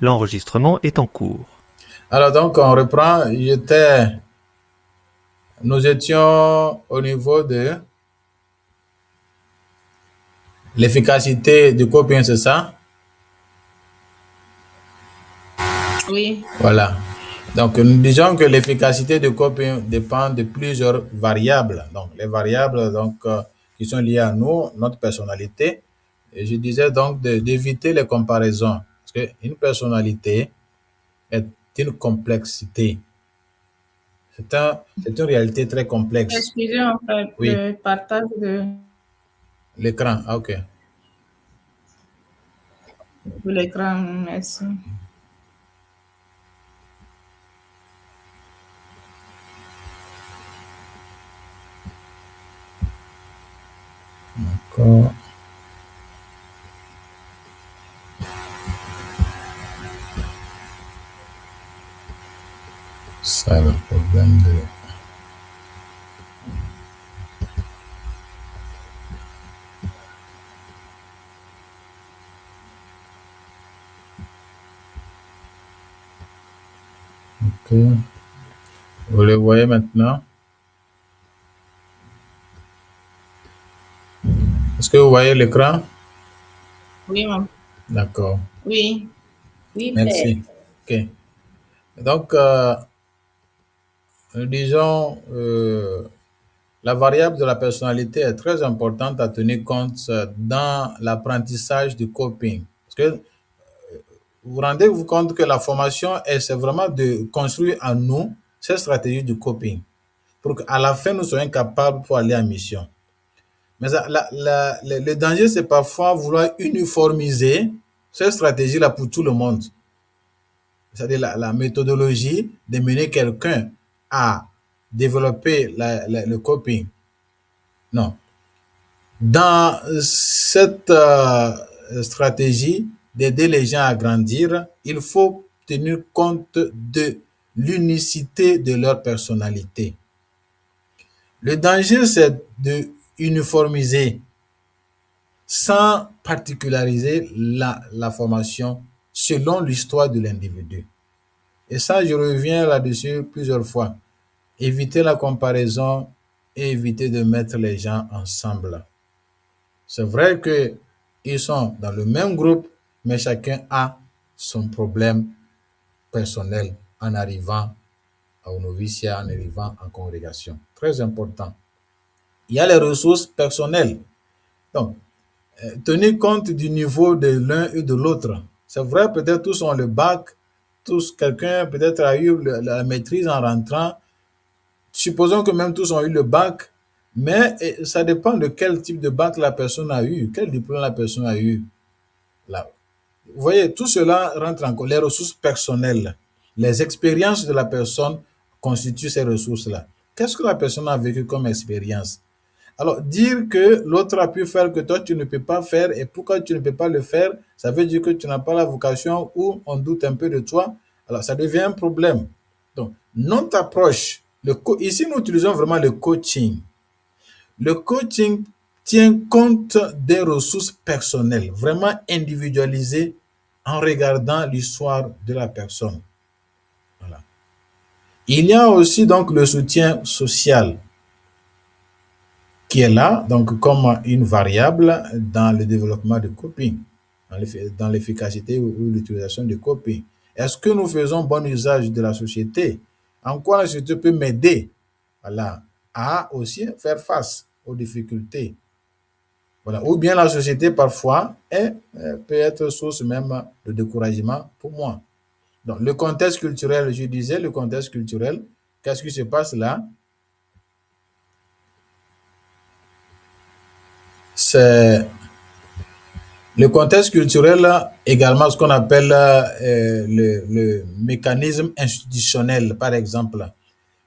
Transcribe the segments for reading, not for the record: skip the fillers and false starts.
L'enregistrement est en cours. Alors donc on reprend. Nous étions au niveau de l'efficacité du coping, c'est ça? Oui. Voilà. Donc nous disons que l'efficacité du coping dépend de plusieurs variables. Donc les variables qui sont liées à nous, notre personnalité. Et je disais donc d'éviter les comparaisons. Parce qu'une personnalité est une complexité. C'est une réalité très complexe. Excusez en fait Oui, le partage l'écran. Ah, ok. de l'écran. Merci. D'accord. Ça, le problème de... Ok. Vous le voyez maintenant? Est-ce que vous voyez l'écran? Oui, D'accord. oui. Oui, Père. Merci. Ok. Donc, disons, la variable de la personnalité est très importante à tenir compte dans l'apprentissage du coping. Parce que vous vous rendez-vous compte que la formation, c'est vraiment de construire en nous cette stratégie du coping pour qu'à la fin, nous soyons capables pour aller en mission. Mais le danger, c'est parfois vouloir uniformiser cette stratégie-là pour tout le monde. C'est-à-dire la méthodologie de mener quelqu'un à développer le coping. Non. Dans cette stratégie d'aider les gens à grandir, il faut tenir compte de l'unicité de leur personnalité. Le danger, c'est de uniformiser sans particulariser la formation selon l'histoire de l'individu. Et ça, je reviens là-dessus plusieurs fois. Éviter la comparaison et éviter de mettre les gens ensemble. C'est vrai qu'ils sont dans le même groupe, mais chacun a son problème personnel en arrivant au noviciat, en arrivant en congrégation. Très important. Il y a les ressources personnelles. Donc, tenir compte du niveau de l'un et de l'autre. C'est vrai, peut-être tous ont le bac, tous, quelqu'un peut-être a eu la maîtrise en rentrant. Supposons que même tous ont eu le bac, mais ça dépend de quel type de bac la personne a eu, quel diplôme la personne a eu. Là. Vous voyez, tout cela rentre en compte. Les ressources personnelles, les expériences de la personne constituent ces ressources-là. Qu'est-ce que la personne a vécu comme expérience? Alors, dire que l'autre a pu faire que toi, tu ne peux pas faire et pourquoi tu ne peux pas le faire, ça veut dire que tu n'as pas la vocation ou on doute un peu de toi. Alors, ça devient un problème. Donc, notre approche, ici, nous utilisons vraiment le coaching. Le coaching tient compte des ressources personnelles, vraiment individualisées en regardant l'histoire de la personne. Voilà. Il y a aussi donc le soutien social qui est là, donc comme une variable dans le développement du coping, dans l'efficacité ou l'utilisation du coping. Est-ce que nous faisons bon usage de la société? En quoi la société peut m'aider, voilà, à aussi faire face aux difficultés? Voilà. Ou bien la société parfois peut être source même de découragement pour moi. Donc le contexte culturel, je disais, le contexte culturel, qu'est-ce qui se passe là? C'est le contexte culturel, également ce qu'on appelle le mécanisme institutionnel, par exemple.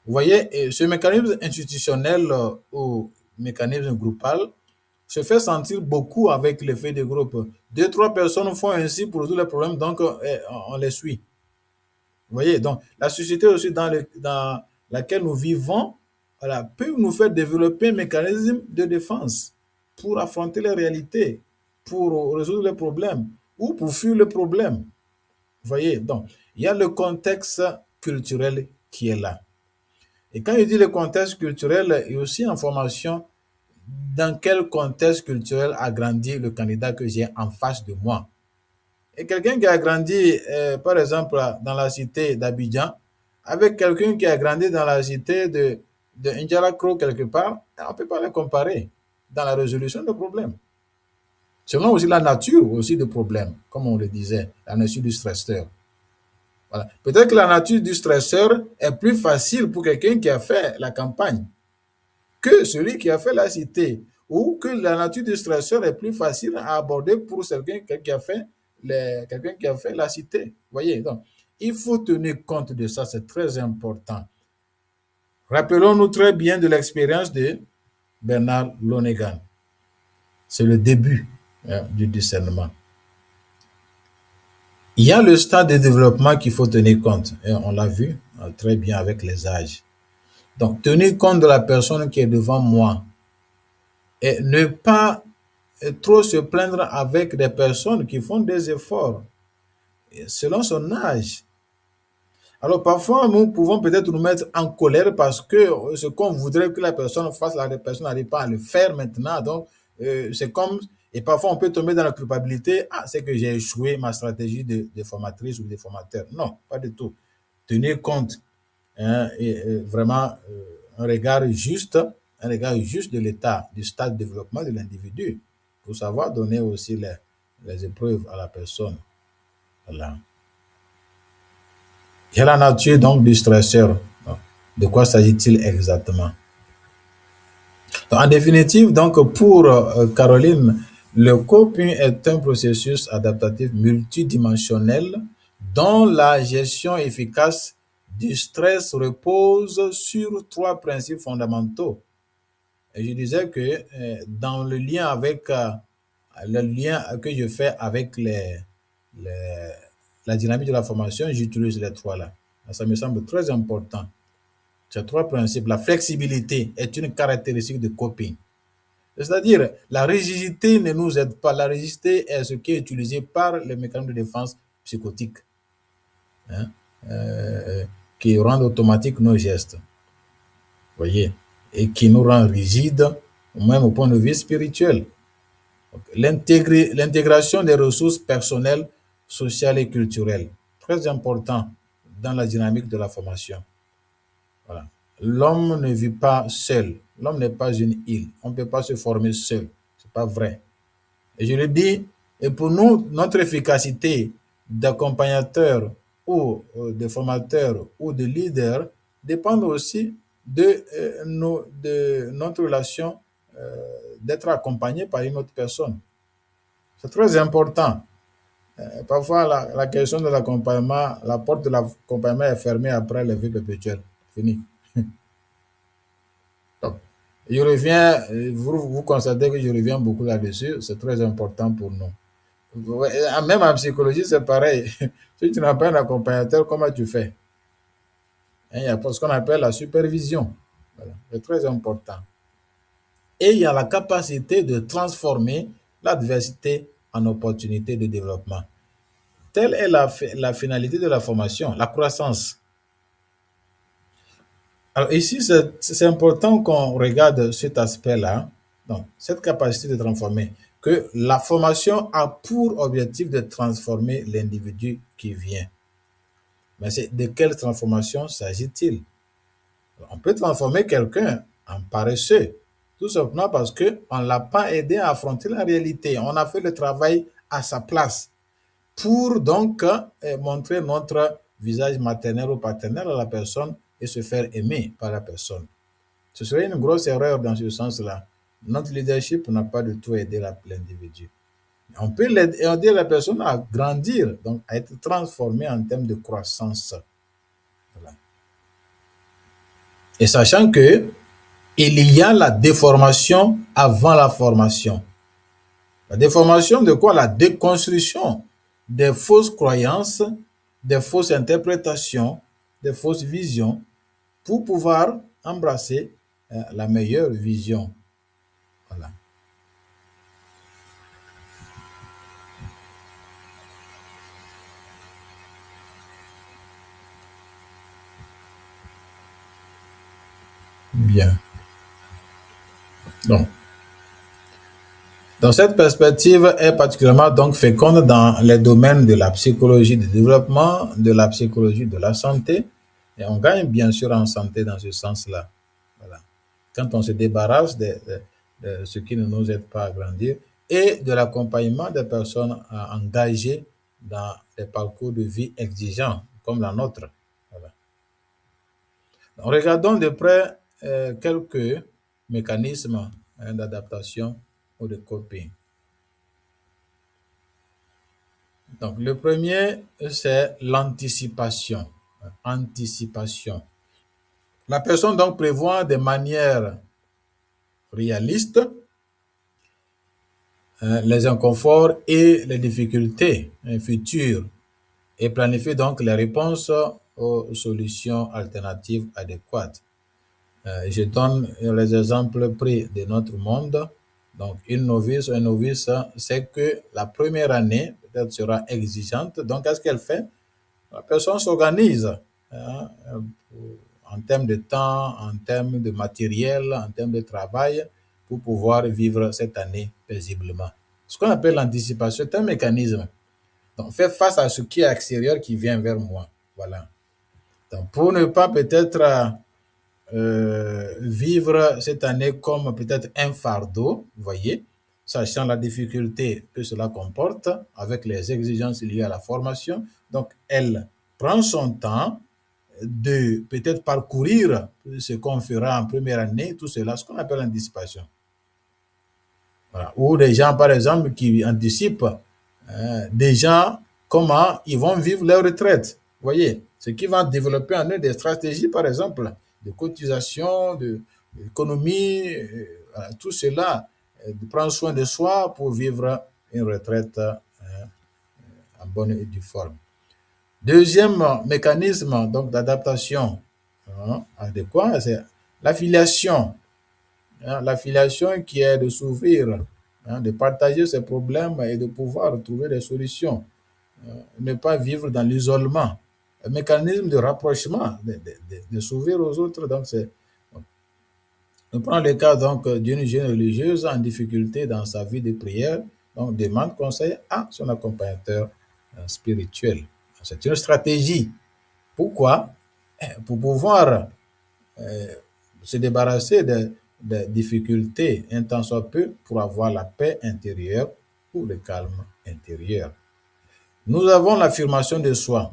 Vous voyez, ce mécanisme institutionnel ou mécanisme groupal se fait sentir beaucoup avec l'effet de groupe. Deux, trois personnes font ainsi pour résoudre les problèmes, donc on les suit. Vous voyez, donc la société aussi dans laquelle nous vivons, voilà, peut nous faire développer un mécanisme de défense pour affronter les réalités, pour résoudre les problèmes ou pour fuir le problème. Vous voyez, donc, il y a le contexte culturel qui est là. Et quand je dis le contexte culturel, il y a aussi en formation dans quel contexte culturel a grandi le candidat que j'ai en face de moi. Et quelqu'un qui a grandi, par exemple, dans la cité d'Abidjan, avec quelqu'un qui a grandi dans la cité de N'Djamena quelque part, on ne peut pas les comparer dans la résolution de problèmes. Selon aussi la nature aussi de problèmes, comme on le disait, la nature du stresseur. Voilà. Peut-être que la nature du stresseur est plus facile pour quelqu'un qui a fait la campagne que celui qui a fait la cité, ou que la nature du stresseur est plus facile à aborder pour quelqu'un qui a fait la cité. Vous voyez, donc, il faut tenir compte de ça, c'est très important. Rappelons-nous très bien de l'expérience de Bernard Lonergan. C'est le début du discernement. Il y a le stade de développement qu'il faut tenir compte. Et on l'a vu très bien avec les âges. Donc, tenir compte de la personne qui est devant moi et ne pas trop se plaindre avec des personnes qui font des efforts selon son âge. Alors, parfois, nous pouvons peut-être nous mettre en colère parce que ce qu'on voudrait que la personne fasse, la personne n'arrive pas à le faire maintenant. Donc, c'est comme, et parfois on peut tomber dans la culpabilité. Ah, c'est que j'ai échoué ma stratégie de formatrice ou de formateur. Non, pas du tout. Tenir compte, hein, et vraiment un regard juste de l'état, du stade de développement de l'individu pour savoir donner aussi les épreuves à la personne. Voilà. Il y a la nature donc du stresseur. De quoi s'agit-il exactement? Donc, en définitive, donc pour Caroline, le coping est un processus adaptatif multidimensionnel dont la gestion efficace du stress repose sur 3 principes fondamentaux. Et je disais que dans le lien avec le lien que je fais avec la dynamique de la formation, j'utilise les 3 là. Ça me semble très important. Ces 3 principes. La flexibilité est une caractéristique de coping. C'est-à-dire, la rigidité ne nous aide pas. La rigidité est ce qui est utilisé par les mécanismes de défense psychotiques, hein, qui rendent automatiques nos gestes. Vous voyez, et qui nous rend rigides, même au point de vue spirituel. L'intégration des ressources personnelles, sociales et culturelles, très important dans la dynamique de la formation. Voilà. L'homme ne vit pas seul. L'homme n'est pas une île. On ne peut pas se former seul. Ce n'est pas vrai. Et je le dis, et pour nous, notre efficacité d'accompagnateur ou de formateur ou de leader dépend aussi de notre relation d'être accompagné par une autre personne. C'est très important. Parfois, la question de l'accompagnement, la porte de l'accompagnement est fermée après les vies perpétuelles. Fini. Donc, je reviens, vous constatez que je reviens beaucoup là-dessus, c'est très important pour nous. Même en psychologie, c'est pareil. Si tu n'as pas un accompagnateur, comment tu fais? Il y a ce qu'on appelle la supervision. Voilà. C'est très important. Et il y a la capacité de transformer l'adversité en opportunité de développement. Telle est la finalité de la formation, la croissance. Alors ici, c'est important qu'on regarde cet aspect-là, donc cette capacité de transformer, que la formation a pour objectif de transformer l'individu qui vient. Mais de quelle transformation s'agit-il? On peut transformer quelqu'un en paresseux, tout simplement parce qu'on ne l'a pas aidé à affronter la réalité. On a fait le travail à sa place pour donc montrer notre visage maternel ou paternel à la personne et se faire aimer par la personne. Ce serait une grosse erreur dans ce sens-là. Notre leadership n'a pas du tout aidé l'individu. On peut aider la personne à grandir, donc à être transformée en termes de croissance. Voilà. Et sachant que il y a la déformation avant la formation. La déformation de quoi? La déconstruction des fausses croyances, des fausses interprétations, des fausses visions pour pouvoir embrasser la meilleure vision. Voilà. Bien. Donc, dans cette perspective est particulièrement donc féconde dans les domaines de la psychologie du développement, de la psychologie de la santé, et on gagne bien sûr en santé dans ce sens-là. Voilà. Quand on se débarrasse de ce qui ne nous aide pas à grandir, et de l'accompagnement des personnes engagées dans des parcours de vie exigeants, comme la nôtre. Voilà. Donc, regardons de près quelques mécanismes d'adaptation ou de coping. Donc, le premier, c'est l'anticipation. Anticipation. La personne donc prévoit de manière réaliste les inconforts et les difficultés futures et planifie donc les réponses aux solutions alternatives adéquates. Je donne les exemples pris de notre monde. Donc, une novice ou un novice sait que la première année peut-être sera exigeante. Donc, qu'est-ce qu'elle fait? La personne s'organise hein, en termes de temps, en termes de matériel, en termes de travail, pour pouvoir vivre cette année paisiblement. Ce qu'on appelle l'anticipation, c'est un mécanisme. Donc, faire face à ce qui est extérieur qui vient vers moi. Voilà. Donc, pour ne pas peut-être vivre cette année comme peut-être un fardeau, vous voyez, sachant la difficulté que cela comporte avec les exigences liées à la formation. Donc, elle prend son temps de peut-être parcourir ce qu'on fera en première année, tout cela, ce qu'on appelle l'anticipation. Voilà. Ou des gens, par exemple, qui anticipent déjà comment ils vont vivre leur retraite. Vous voyez, ce qui va développer en eux des stratégies, par exemple, de cotisation, d'économie, tout cela, de prendre soin de soi pour vivre une retraite en bonne et due forme. Deuxième mécanisme donc d'adaptation adéquat, c'est l'affiliation. L'affiliation qui est de s'ouvrir, de partager ses problèmes et de pouvoir trouver des solutions. Ne pas vivre dans l'isolement. Un mécanisme de rapprochement, de s'ouvrir aux autres. Donc, on prend le cas donc d'une jeune religieuse en difficulté dans sa vie de prière, donc demande conseil à son accompagnateur spirituel. C'est une stratégie. Pourquoi? Pour pouvoir se débarrasser des difficultés un tant soit peu pour avoir la paix intérieure ou le calme intérieur. Nous avons l'affirmation de soi.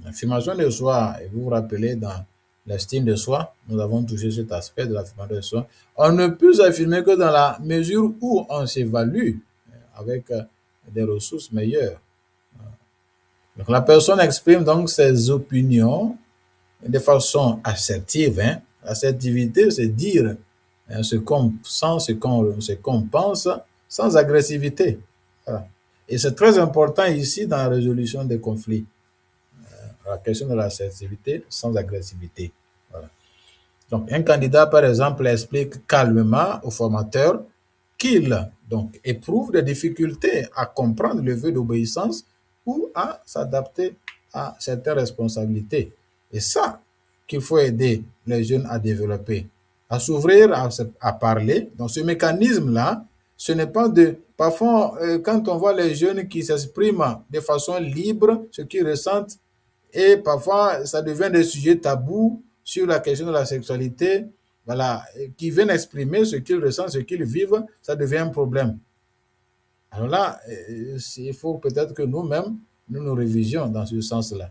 L'affirmation de soi, et vous vous rappelez dans l'estime de soi, nous avons touché cet aspect de l'affirmation de soi. On ne peut s'affirmer que dans la mesure où on s'évalue avec des ressources meilleures. Donc, la personne exprime donc ses opinions de façon assertive. Assertivité, c'est dire ce qu'on sent, ce qu'on pense, sans agressivité. Voilà. Et c'est très important ici dans la résolution des conflits. La question de l'assertivité sans agressivité. Voilà. Donc, un candidat, par exemple, explique calmement au formateur qu'il donc éprouve des difficultés à comprendre le vœu d'obéissance ou à s'adapter à certaines responsabilités. Et ça, qu'il faut aider les jeunes à développer, à s'ouvrir, à parler. Donc, ce mécanisme-là, ce n'est pas de... Parfois, quand on voit les jeunes qui s'expriment de façon libre, ce qu'ils ressentent, et parfois, ça devient des sujets tabous sur la question de la sexualité, voilà, qui viennent exprimer ce qu'ils ressentent, ce qu'ils vivent, ça devient un problème. Alors là, il faut peut-être que nous-mêmes, nous révisions dans ce sens-là.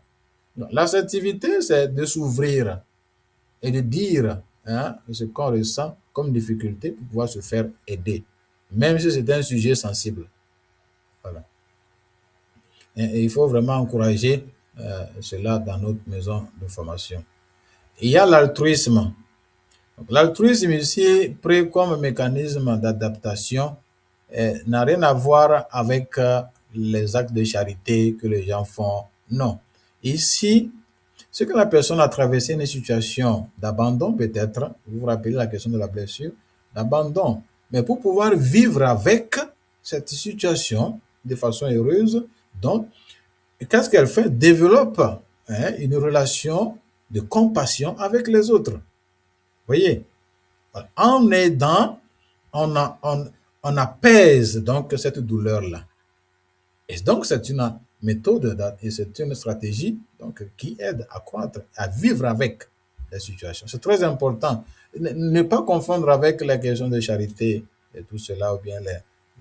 L'assertivité, c'est de s'ouvrir et de dire ce qu'on ressent comme difficulté pour pouvoir se faire aider, même si c'est un sujet sensible. Voilà. Et il faut vraiment encourager cela dans notre maison de formation. Il y a l'altruisme. L'altruisme ici, pris comme mécanisme d'adaptation, n'a rien à voir avec les actes de charité que les gens font. Non. Ici, c'est que la personne a traversé une situation d'abandon peut-être, vous vous rappelez la question de la blessure, d'abandon. Mais pour pouvoir vivre avec cette situation de façon heureuse, donc, qu'est-ce qu'elle fait? Développe une relation de compassion avec les autres. Voyez, Voilà. En aidant, on apaise donc cette douleur-là. Et donc, c'est une méthode et c'est une stratégie donc, qui aide à croître, à vivre avec les situations. C'est très important. Ne pas confondre avec la question de charité et tout cela, ou bien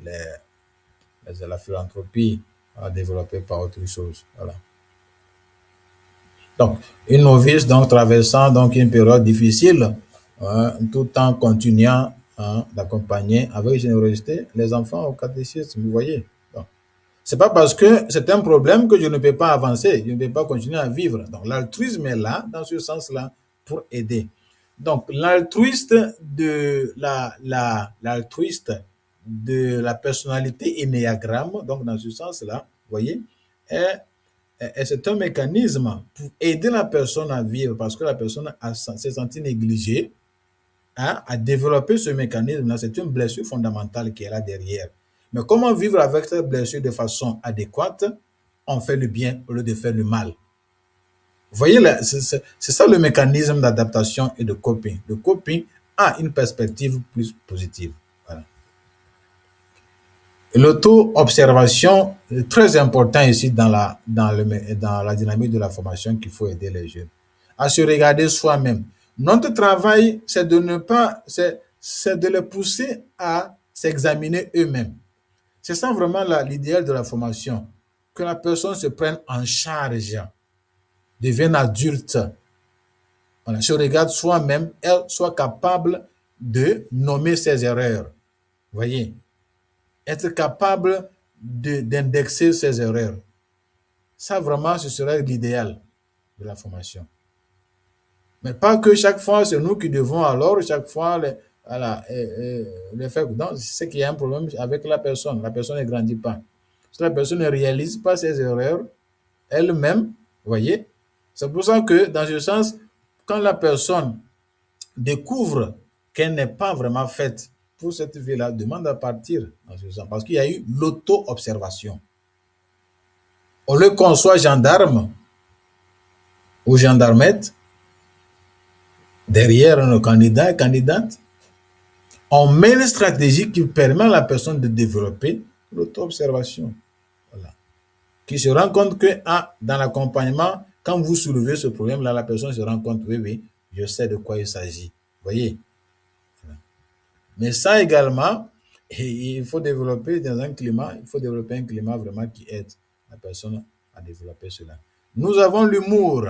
la philanthropie développée par autre chose. Voilà. Donc, une novice donc, traversant donc, une période difficile, tout en continuant d'accompagner avec générosité les enfants au catéchisme, vous voyez. C'est pas parce que c'est un problème que je ne peux pas avancer, je ne peux pas continuer à vivre. Donc l'altruisme est là, dans ce sens-là, pour aider. Donc l'altruiste l'altruiste de la personnalité énéagramme, donc dans ce sens-là, vous voyez, c'est un mécanisme pour aider la personne à vivre parce que la personne s'est sentie négligée, à développer ce mécanisme-là. C'est une blessure fondamentale qui est là derrière. Mais comment vivre avec cette blessure de façon adéquate? On fait le bien au lieu de faire le mal. Vous voyez, c'est ça le mécanisme d'adaptation et de coping. Le coping a une perspective plus positive. Voilà. L'auto-observation est très important ici dans la dynamique de la formation qu'il faut aider les jeunes à se regarder soi-même. Notre travail, c'est de les pousser à s'examiner eux-mêmes. C'est ça vraiment l'idéal de la formation, que la personne se prenne en charge, devienne adulte, voilà, se regarde soi-même, elle soit capable de nommer ses erreurs. Vous voyez, être capable d'indexer ses erreurs. Ça vraiment, ce serait l'idéal de la formation. Mais pas que chaque fois, c'est nous qui devons alors, chaque fois, les faire. Donc, c'est qu'il y a un problème avec la personne. La personne ne grandit pas. Si la personne ne réalise pas ses erreurs elle-même, vous voyez, c'est pour ça que, dans ce sens, quand la personne découvre qu'elle n'est pas vraiment faite pour cette vie-là, demande à partir, dans ce sens, parce qu'il y a eu l'auto-observation. Au lieu qu'on soit gendarme ou gendarmette, derrière nos candidats et candidates, on met une stratégie qui permet à la personne de développer l'auto-observation. Voilà. Qui se rend compte que dans l'accompagnement, quand vous soulevez ce problème-là, la personne se rend compte, oui, je sais de quoi il s'agit. Vous voyez? Voilà. Mais ça également, il faut développer un climat vraiment qui aide la personne à développer cela. Nous avons l'humour.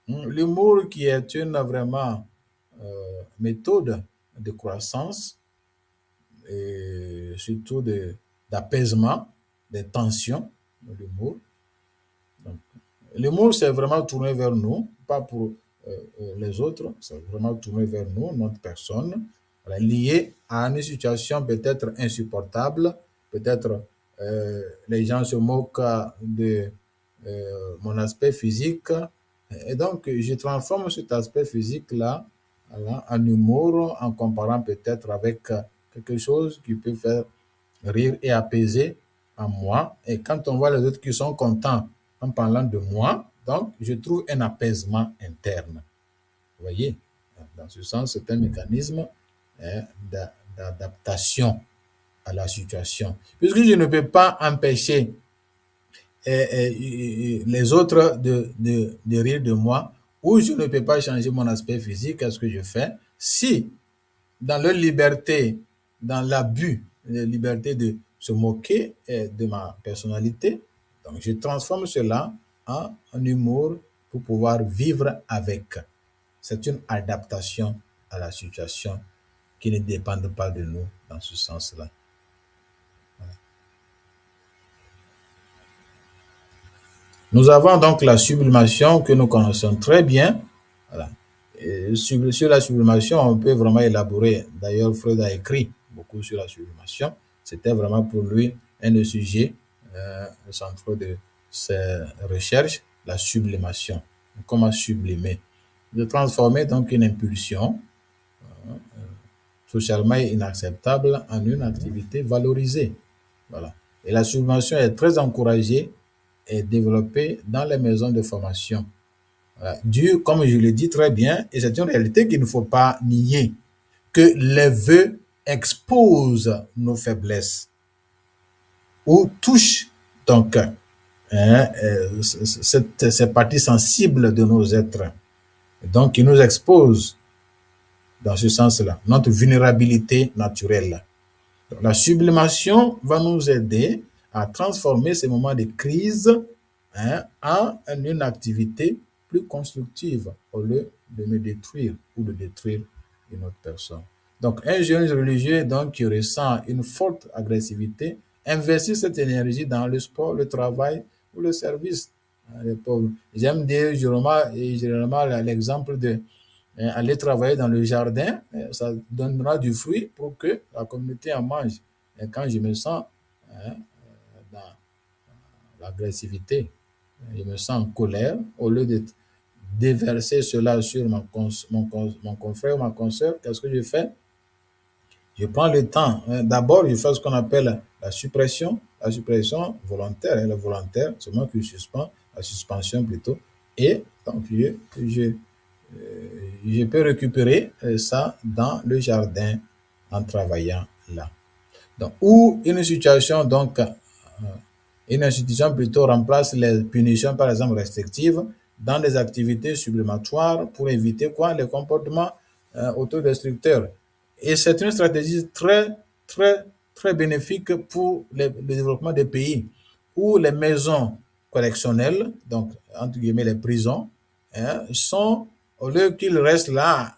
L'humour qui est une vraiment méthode de croissance et surtout d'apaisement des tensions, l'humour. L'humour, c'est vraiment tourné vers nous, pas pour les autres, c'est vraiment tourné vers nous, notre personne, lié à une situation peut-être insupportable, peut-être les gens se moquent de mon aspect physique, et donc je transforme cet aspect physique-là en humour, en comparant peut-être avec quelque chose qui peut faire rire et apaiser en moi. Et quand on voit les autres qui sont contents en parlant de moi, donc je trouve un apaisement interne. Vous voyez, dans ce sens, c'est un mécanisme d'adaptation à la situation. Puisque je ne peux pas empêcher les autres de rire de moi, ou je ne peux pas changer mon aspect physique, qu'est-ce que je fais? Si, dans leur liberté, dans l'abus de liberté de se moquer de ma personnalité, donc je transforme cela en humour pour pouvoir vivre avec. C'est une adaptation à la situation qui ne dépend pas de nous dans ce sens-là. Voilà. Nous avons donc la sublimation que nous connaissons très bien. Voilà. Et sur la sublimation, on peut vraiment élaborer. D'ailleurs, Freud a écrit beaucoup sur la sublimation. C'était vraiment pour lui un des sujets centraux de ses recherches, la sublimation. Comment sublimer? De transformer donc une impulsion socialement inacceptable en une activité valorisée. Voilà. Et la sublimation est très encouragée et développée dans les maisons de formation. Voilà. Dû, comme je l'ai dit très bien, et c'est une réalité qu'il ne faut pas nier, que les vœux exposent nos faiblesses ou touchent ton cœur, ces parties sensibles de nos êtres. Donc, ils nous exposent dans ce sens-là, notre vulnérabilité naturelle. Donc, la sublimation va nous aider à transformer ces moments de crise en une activité plus constructive au lieu de me détruire ou de détruire une autre personne. Donc, un jeune religieux donc, qui ressent une forte agressivité investit cette énergie dans le sport, le travail ou le service. Les pauvres. J'aime dire généralement l'exemple de aller travailler dans le jardin, ça donnera du fruit pour que la communauté en mange. Et quand je me sens dans l'agressivité, je me sens en colère, au lieu de déverser cela sur mon confrère ou ma consoeur, qu'est-ce que je fais? Je prends le temps. D'abord, je fais ce qu'on appelle la suppression volontaire. Elle est volontaire, c'est moi qui suspends, la suspension plutôt. Et donc, je peux récupérer ça dans le jardin en travaillant là. Donc, ou une situation, donc, une institution plutôt remplace les punitions, par exemple, restrictives dans des activités supplémentaires pour éviter quoi? Les comportements autodestructeurs. Et c'est une stratégie très bénéfique pour le développement des pays où les maisons correctionnelles, donc entre guillemets les prisons, sont, au lieu qu'ils restent là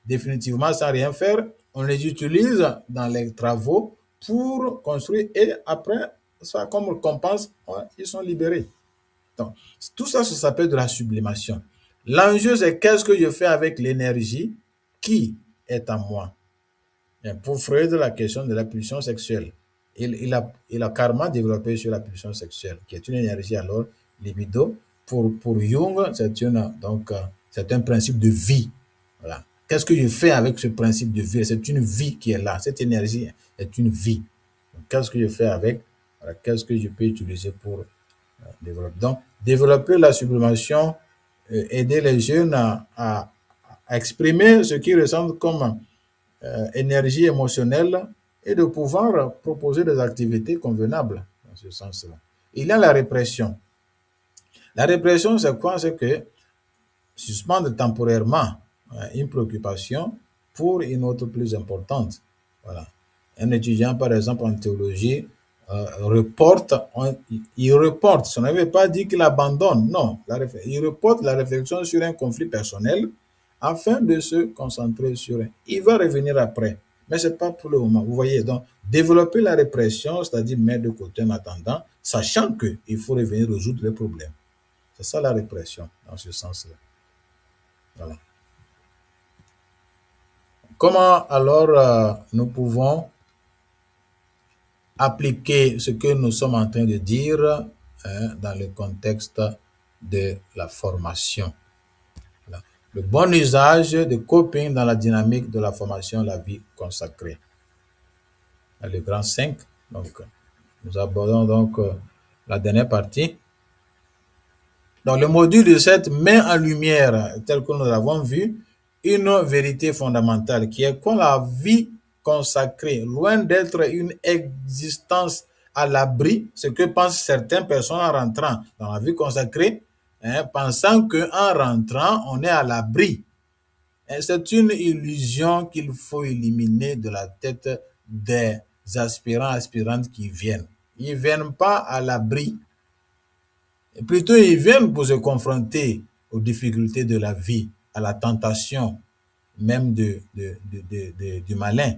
définitivement sans rien faire, on les utilise dans les travaux pour construire et après, ça, comme récompense, ils sont libérés. Donc, tout ça, ça s'appelle de la sublimation. L'enjeu, c'est qu'est-ce que je fais avec l'énergie qui est en moi. Et pour Freud, la question de la pulsion sexuelle, il a carrément développé sur la pulsion sexuelle, qui est une énergie alors libido. Pour Jung, c'est un principe de vie. Voilà. Qu'est-ce que je fais avec ce principe de vie? C'est une vie qui est là. Cette énergie est une vie. Qu'est-ce que je fais avec? Voilà. Qu'est-ce que je peux utiliser pour développer? Donc, développer la sublimation, aider les jeunes à exprimer ce qu'ils ressentent comme énergie émotionnelle et de pouvoir proposer des activités convenables dans ce sens-là. Il y a la répression. La répression, c'est quoi? C'est que suspendre temporairement une préoccupation pour une autre plus importante. Voilà. Un étudiant, par exemple, en théologie, il reporte, ça ne veut pas dire qu'il abandonne, non, il reporte la réflexion sur un conflit personnel afin de se concentrer sur un. Il va revenir après, mais ce n'est pas pour le moment. Vous voyez, donc, développer la répression, c'est-à-dire mettre de côté en attendant, sachant qu'il faut revenir résoudre les problèmes. C'est ça la répression, dans ce sens-là. Voilà. Comment alors nous pouvons appliquer ce que nous sommes en train de dire dans le contexte de la formation? Voilà. Le bon usage de coping dans la dynamique de la formation, la vie consacrée. Le grand 5, donc, nous abordons donc la dernière partie. Donc, le module de 7 met en lumière, tel que nous l'avons vu, une vérité fondamentale qui est quoi? La vie consacrée, loin d'être une existence à l'abri, ce que pensent certaines personnes en rentrant dans la vie consacrée, pensant qu'en rentrant, on est à l'abri. C'est une illusion qu'il faut éliminer de la tête des aspirants, aspirantes qui viennent. Ils ne viennent pas à l'abri. Plutôt, ils viennent pour se confronter aux difficultés de la vie, à la tentation même du malin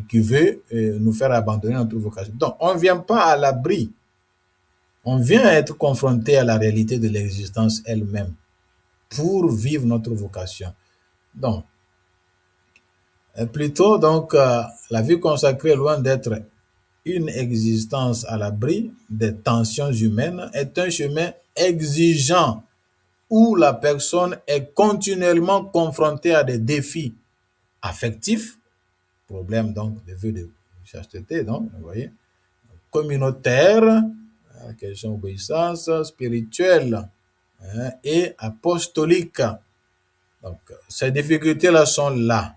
qui veut nous faire abandonner notre vocation. Donc, on ne vient pas à l'abri. On vient être confronté à la réalité de l'existence elle-même pour vivre notre vocation. Donc, plutôt, donc, la vie consacrée, loin d'être une existence à l'abri des tensions humaines, est un chemin exigeant où la personne est continuellement confrontée à des défis affectifs, problème donc de vœux de chasteté, donc, vous voyez, communautaire, question d'obéissance, spirituelle et apostolique. Donc, ces difficultés-là sont là.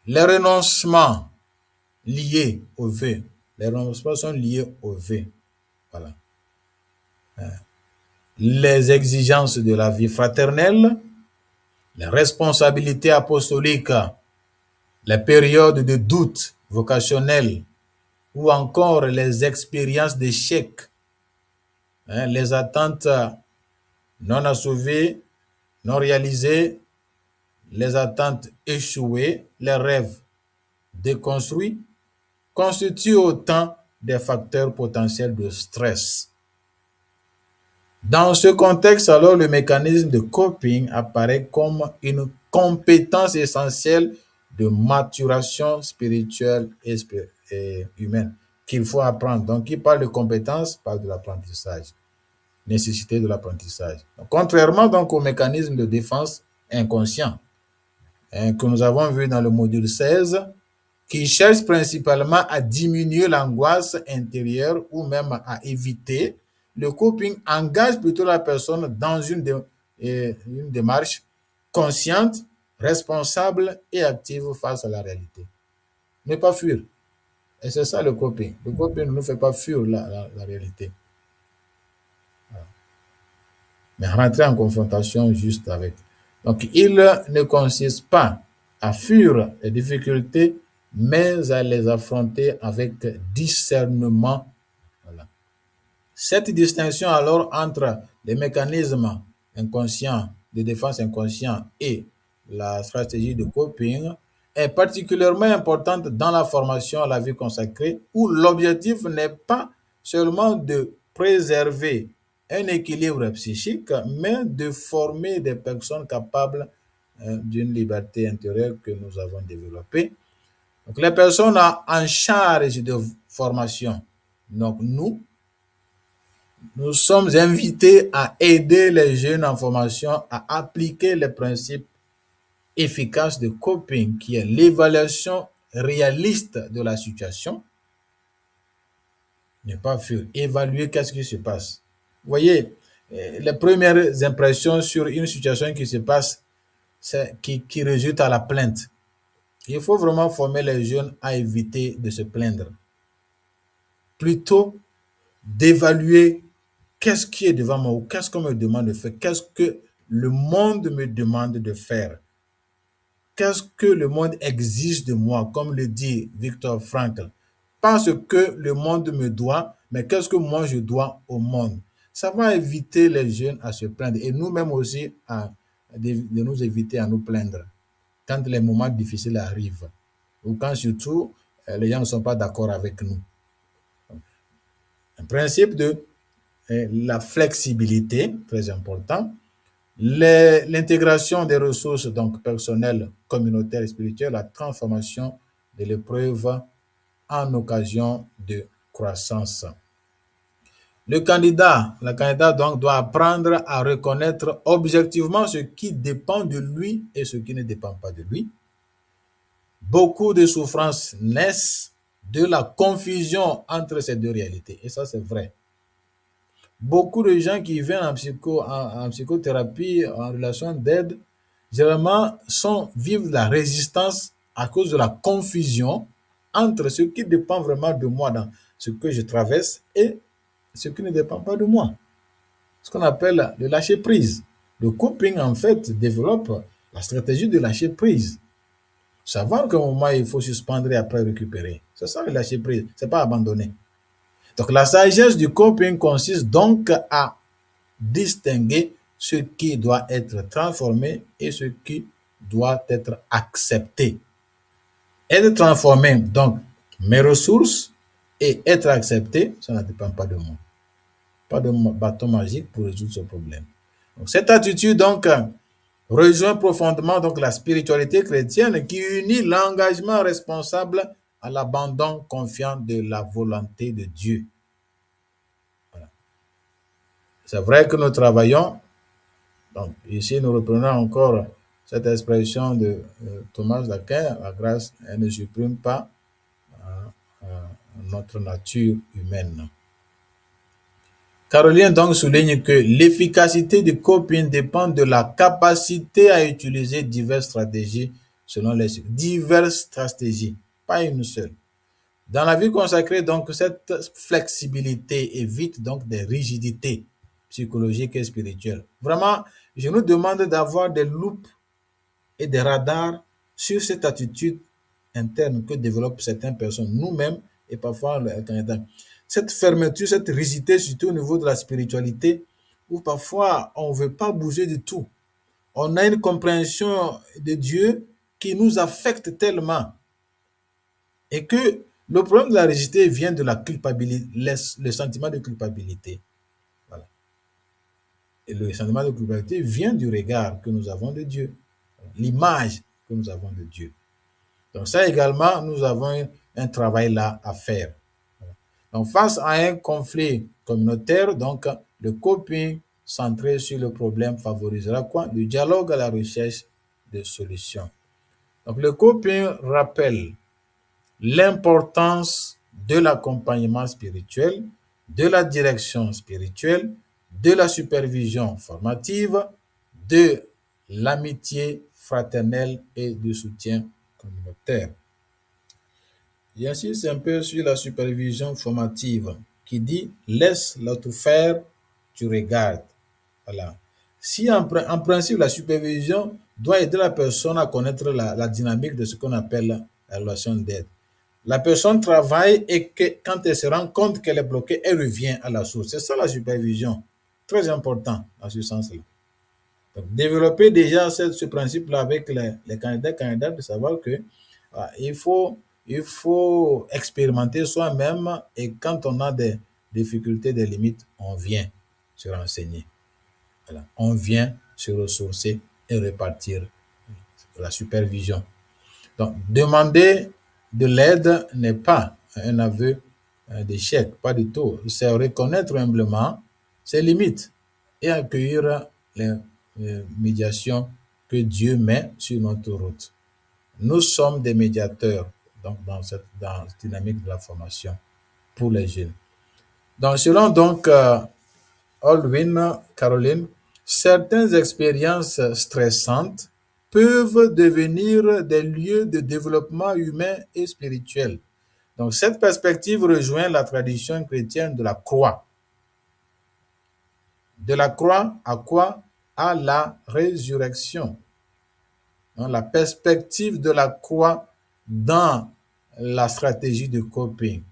Les renoncements liés aux vœux. Les renoncements sont liés aux vœux. Voilà. Les exigences de la vie fraternelle, les responsabilités apostoliques, les périodes de doute vocationnel ou encore les expériences d'échec, les attentes non assouvées, non réalisées, les attentes échouées, les rêves déconstruits, constituent autant des facteurs potentiels de stress. Dans ce contexte, alors, le mécanisme de coping apparaît comme une compétence essentielle de maturation spirituelle et humaine qu'il faut apprendre. Donc, qui parle de compétences, parle de l'apprentissage, nécessité de l'apprentissage. Contrairement donc au mécanisme de défense inconscient que nous avons vu dans le module 16, qui cherche principalement à diminuer l'angoisse intérieure ou même à éviter, le coping engage plutôt la personne dans une démarche consciente, responsable et active face à la réalité. Ne pas fuir. Et c'est ça le coping. Le coping ne nous fait pas fuir la réalité. Voilà. Mais rentrer en confrontation juste avec. Donc, il ne consiste pas à fuir les difficultés, mais à les affronter avec discernement. Voilà. Cette distinction alors entre les mécanismes inconscients, de défense inconscient et la stratégie de coping est particulièrement importante dans la formation à la vie consacrée, où l'objectif n'est pas seulement de préserver un équilibre psychique, mais de former des personnes capables d'une liberté intérieure que nous avons développée. Donc, les personnes en charge de formation, donc nous sommes invités à aider les jeunes en formation à appliquer les principes efficaces de coping, qui est l'évaluation réaliste de la situation. Ne pas fuir, évaluer qu'est-ce qui se passe. Vous voyez, les premières impressions sur une situation qui se passe, qui résulte à la plainte. Il faut vraiment former les jeunes à éviter de se plaindre. Plutôt d'évaluer qu'est-ce qui est devant moi ou qu'est-ce qu'on me demande de faire, qu'est-ce que le monde me demande de faire, qu'est-ce que le monde exige de moi, comme le dit Viktor Frankl. Pas ce que le monde me doit, mais qu'est-ce que moi je dois au monde. Ça va éviter les jeunes à se plaindre et nous-mêmes aussi de nous éviter à nous plaindre quand les moments difficiles arrivent ou quand surtout les gens ne sont pas d'accord avec nous. Un principe de la flexibilité, très important, l'intégration des ressources donc personnelles, communautaires et spirituelles, la transformation de l'épreuve en occasion de croissance. La candidate donc doit apprendre à reconnaître objectivement ce qui dépend de lui et ce qui ne dépend pas de lui. Beaucoup de souffrances naissent de la confusion entre ces deux réalités. Et ça, c'est vrai. Beaucoup de gens qui viennent en psychothérapie, en relation d'aide, généralement vivent la résistance à cause de la confusion entre ce qui dépend vraiment de moi dans ce que je traverse et ce qui ne dépend pas de moi. Ce qu'on appelle le lâcher prise. Le coping, en fait, développe la stratégie de lâcher prise. Savoir qu'à un moment, il faut suspendre et après récupérer. C'est ça le lâcher prise. C'est pas abandonner. Donc, la sagesse du coping consiste donc à distinguer ce qui doit être transformé et ce qui doit être accepté. Être transformé, donc, mes ressources, et être accepté, ça ne dépend pas de moi. Pas de bâton magique pour résoudre ce problème. Donc, cette attitude, donc, rejoint profondément donc, la spiritualité chrétienne qui unit l'engagement responsable à l'abandon confiant de la volonté de Dieu. Voilà. C'est vrai que nous travaillons, donc ici nous reprenons encore cette expression de Thomas d'Aquin, la grâce, elle ne supprime pas notre nature humaine. Caroline donc souligne que l'efficacité du coping dépend de la capacité à utiliser diverses stratégies selon les diverses stratégies, pas une seule. Dans la vie consacrée, donc, cette flexibilité évite donc des rigidités psychologiques et spirituelles. Vraiment, je nous demande d'avoir des loupes et des radars sur cette attitude interne que développent certaines personnes, nous-mêmes et parfois le Canada. Cette fermeture, cette rigidité, surtout au niveau de la spiritualité, où parfois on ne veut pas bouger du tout. On a une compréhension de Dieu qui nous affecte tellement. Et que le problème de la rigidité vient de la culpabilité, le sentiment de culpabilité. Voilà. Et le sentiment de culpabilité vient du regard que nous avons de Dieu, l'image que nous avons de Dieu. Donc ça également, nous avons un travail là à faire. Donc face à un conflit communautaire, donc le coping centré sur le problème favorisera quoi? Le dialogue à la recherche de solutions. Donc le coping rappelle l'importance de l'accompagnement spirituel, de la direction spirituelle, de la supervision formative, de l'amitié fraternelle et du soutien communautaire. J'insiste un peu sur la supervision formative qui dit laisse l'autre faire, tu regardes. Voilà. Si en principe la supervision doit aider la personne à connaître la dynamique de ce qu'on appelle la relation d'aide. La personne travaille et que, quand elle se rend compte qu'elle est bloquée, elle revient à la source. C'est ça la supervision. Très important dans ce sens-là. Donc, développer déjà ce principe-là avec les candidats, de savoir que il faut expérimenter soi-même et quand on a des difficultés, des limites, on vient se renseigner. Voilà. On vient se ressourcer et repartir. La supervision. Donc, demander de l'aide n'est pas un aveu d'échec, pas du tout. C'est reconnaître humblement ses limites et accueillir les médiations que Dieu met sur notre route. Nous sommes des médiateurs donc, dans cette dynamique de la formation pour les jeunes. Donc, selon donc Aldwin, Caroline, certaines expériences stressantes peuvent devenir des lieux de développement humain et spirituel. Donc, cette perspective rejoint la tradition chrétienne de la croix. De la croix à quoi? À la résurrection. La perspective de la croix dans la stratégie de coping,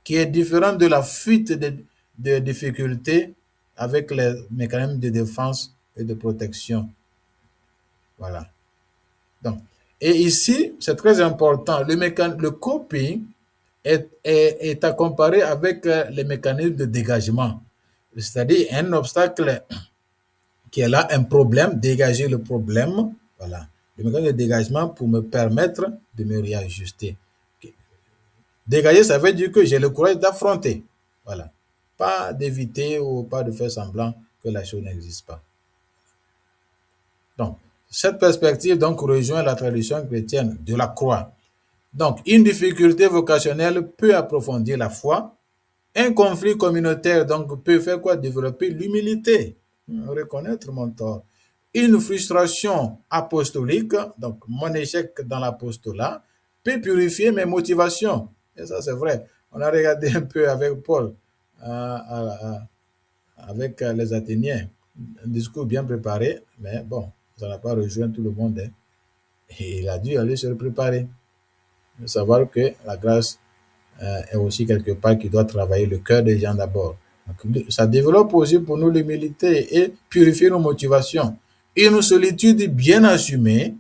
qui est différente de la fuite de difficultés avec les mécanismes de défense et de protection. Voilà. Donc, et ici, c'est très important, le coping est à comparer avec les mécanismes de dégagement. C'est-à-dire un obstacle qui est là, un problème, dégager le problème, voilà. Le mécanisme de dégagement pour me permettre de me réajuster. Dégager, ça veut dire que j'ai le courage d'affronter. Voilà. Pas d'éviter ou pas de faire semblant que la chose n'existe pas. Donc, cette perspective donc rejoint la tradition chrétienne de la croix. Donc, une difficulté vocationnelle peut approfondir la foi. Un conflit communautaire donc peut faire quoi? Développer l'humilité, reconnaître mon tort. Une frustration apostolique, donc mon échec dans l'apostolat, peut purifier mes motivations. Et ça, c'est vrai. On a regardé un peu avec Paul, avec les Athéniens, un discours bien préparé, mais bon, ça n'a pas rejoint tout le monde. Hein. Et il a dû aller se préparer. Il faut savoir que la grâce est aussi quelque part qui doit travailler le cœur des gens d'abord. Ça développe aussi pour nous l'humilité et purifier nos motivations. Une solitude bien assumée,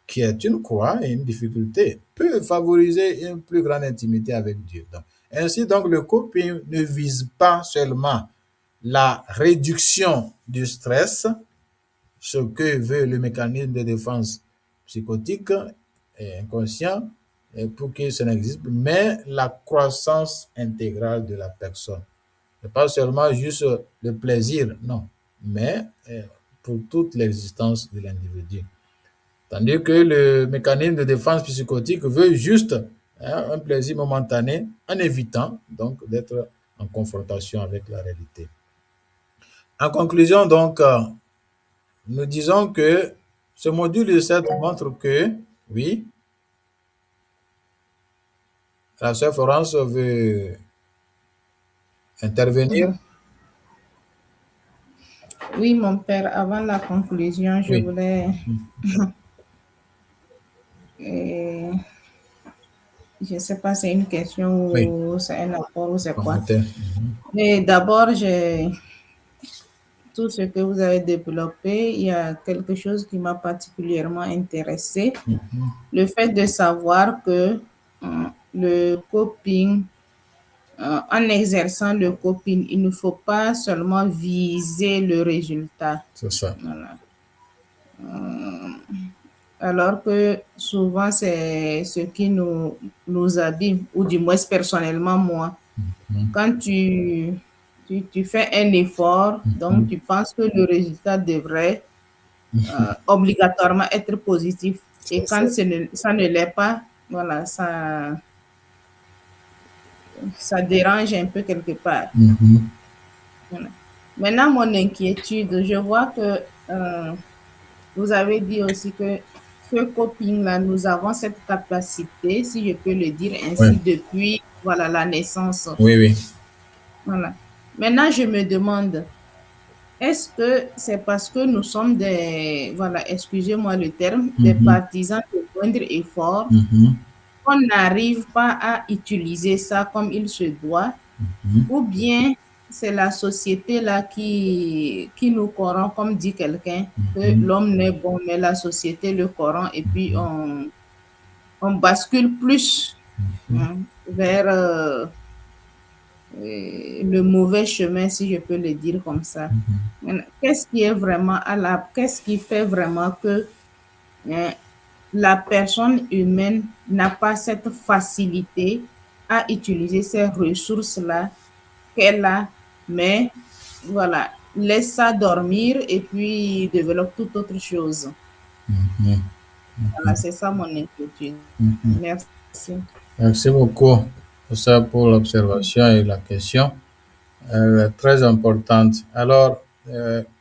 qui est une croix et une difficulté, peut favoriser une plus grande intimité avec Dieu. Donc, ainsi, donc, le coping ne vise pas seulement la réduction du stress, ce que veut le mécanisme de défense psychotique et inconscient, pour que ça n'existe plus, mais la croissance intégrale de la personne. Ce n'est pas seulement juste le plaisir, non, mais pour toute l'existence de l'individu. Tandis que le mécanisme de défense psychotique veut juste un plaisir momentané en évitant donc d'être en confrontation avec la réalité. En conclusion, donc, nous disons que ce module 7 montre que, oui, la sœur Florence veut intervenir. Oui, mon père, avant la conclusion, je Oui. voulais... je ne sais pas si c'est une question Oui. ou c'est un apport ou c'est quoi. Commentaire. Mais d'abord, tout ce que vous avez développé, il y a quelque chose qui m'a particulièrement intéressé. Le fait de savoir que le coping, en exerçant le coping, il ne faut pas seulement viser le résultat. C'est ça. Voilà. Alors que souvent, c'est ce qui nous abîme, ou du moins personnellement, moi. Quand tu fais un effort, donc tu penses que le résultat devrait obligatoirement être positif. Et quand ça ne l'est pas, voilà, ça dérange un peu quelque part. Voilà. Maintenant, mon inquiétude, je vois que vous avez dit aussi que ce coping-là, nous avons cette capacité, si je peux le dire ainsi, Oui. depuis voilà, la naissance. Oui, oui. Voilà. Maintenant, je me demande, est-ce que c'est parce que nous sommes des, voilà, excusez-moi le terme, des partisans de moindre effort, qu'on n'arrive pas à utiliser ça comme il se doit, ou bien c'est la société là qui nous corrompt, comme dit quelqu'un, que l'homme n'est bon, mais la société le corrompt et puis on bascule plus vers le mauvais chemin, si je peux le dire comme ça. Qu'est-ce qui est vraiment qu'est-ce qui fait vraiment que la personne humaine n'a pas cette facilité à utiliser ces ressources-là qu'elle a, mais voilà, laisse ça dormir et puis développe toute autre chose. Voilà, c'est ça mon inquiétude. Merci. Merci beaucoup pour ça, pour l'observation et la question. Très importante. Alors,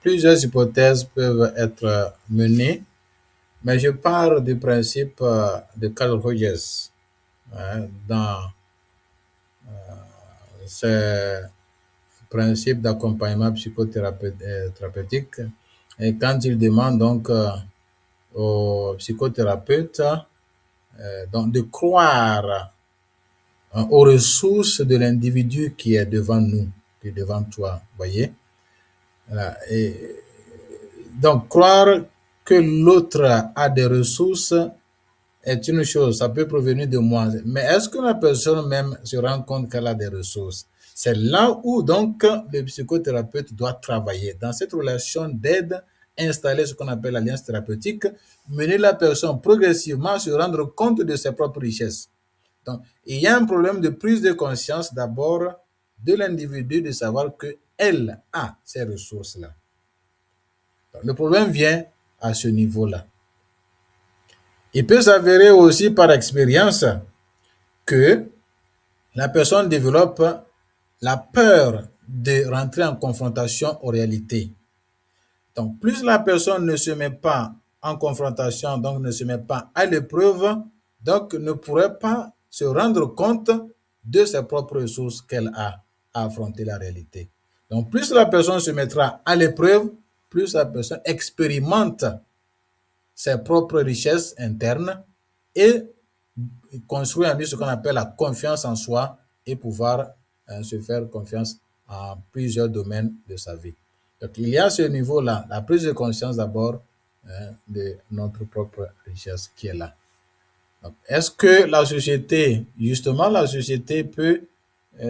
plusieurs hypothèses peuvent être menées, mais je pars du principe de Carl Rogers dans ce principe d'accompagnement psychothérapeutique. Et quand il demande donc aux psychothérapeutes donc de croire aux ressources de l'individu qui est devant nous, qui est devant toi, voyez. Voilà. Et donc, croire que l'autre a des ressources est une chose, ça peut provenir de moi. Mais est-ce que la personne même se rend compte qu'elle a des ressources? C'est là où donc le psychothérapeute doit travailler. Dans cette relation d'aide, installer ce qu'on appelle l'alliance thérapeutique, mener la personne progressivement à se rendre compte de ses propres richesses. Donc, il y a un problème de prise de conscience d'abord de l'individu de savoir qu'elle a ces ressources-là. Le problème vient à ce niveau-là. Il peut s'avérer aussi par expérience que la personne développe la peur de rentrer en confrontation aux réalités. Donc, plus la personne ne se met pas en confrontation, donc ne se met pas à l'épreuve, donc ne pourrait pas se rendre compte de ses propres ressources qu'elle a à affronter la réalité. Donc, plus la personne se mettra à l'épreuve, plus la personne expérimente ses propres richesses internes et construire en lui ce qu'on appelle la confiance en soi et pouvoir se faire confiance en plusieurs domaines de sa vie. Donc, il y a ce niveau-là, la prise de conscience d'abord de notre propre richesse qui est là. Est-ce que la société, justement, la société peut,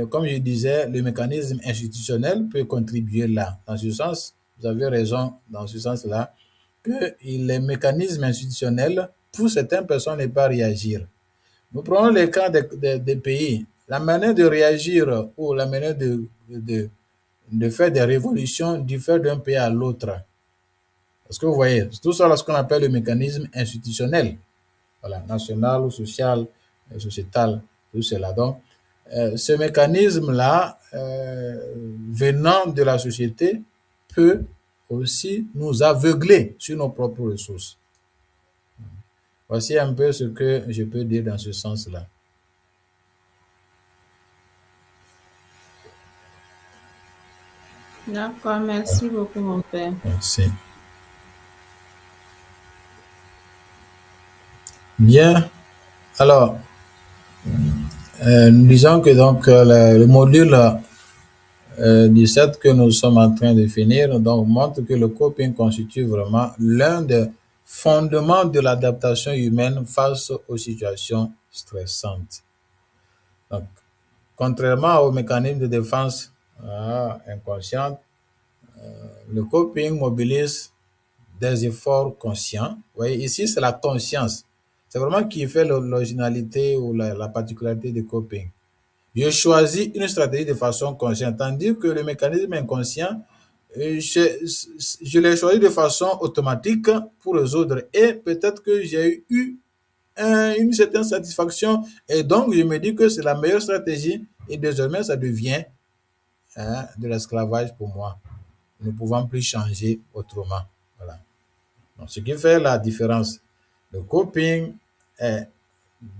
comme je disais, le mécanisme institutionnel peut contribuer là. Dans ce sens, vous avez raison, dans ce sens-là, que les mécanismes institutionnels, pour certaines personnes, ne pas réagir. Nous prenons le cas des pays. La manière de réagir ou la manière de faire des révolutions diffère d'un pays à l'autre. Parce que vous voyez, tout ça, c'est ce qu'on appelle le mécanisme institutionnel. Voilà, national, social, sociétal, tout cela. Donc, ce mécanisme-là, venant de la société, peut aussi nous aveugler sur nos propres ressources. Voici un peu ce que je peux dire dans ce sens-là. D'accord, merci beaucoup, mon père. Merci. Bien. Alors, nous disons que donc le module 17 que nous sommes en train de finir donc montre que le coping constitue vraiment l'un des fondements de l'adaptation humaine face aux situations stressantes. Donc, contrairement aux mécanismes de défense inconscients, le coping mobilise des efforts conscients. Vous voyez, ici, c'est la conscience. C'est vraiment qui fait l'originalité ou la particularité du coping. Je choisis une stratégie de façon consciente, tandis que le mécanisme inconscient, je l'ai choisi de façon automatique pour résoudre. Et peut-être que j'ai eu une certaine satisfaction et donc je me dis que c'est la meilleure stratégie et désormais ça devient de l'esclavage pour moi. Nous ne pouvons plus changer autrement. Voilà. Donc, ce qui fait la différence. Le coping est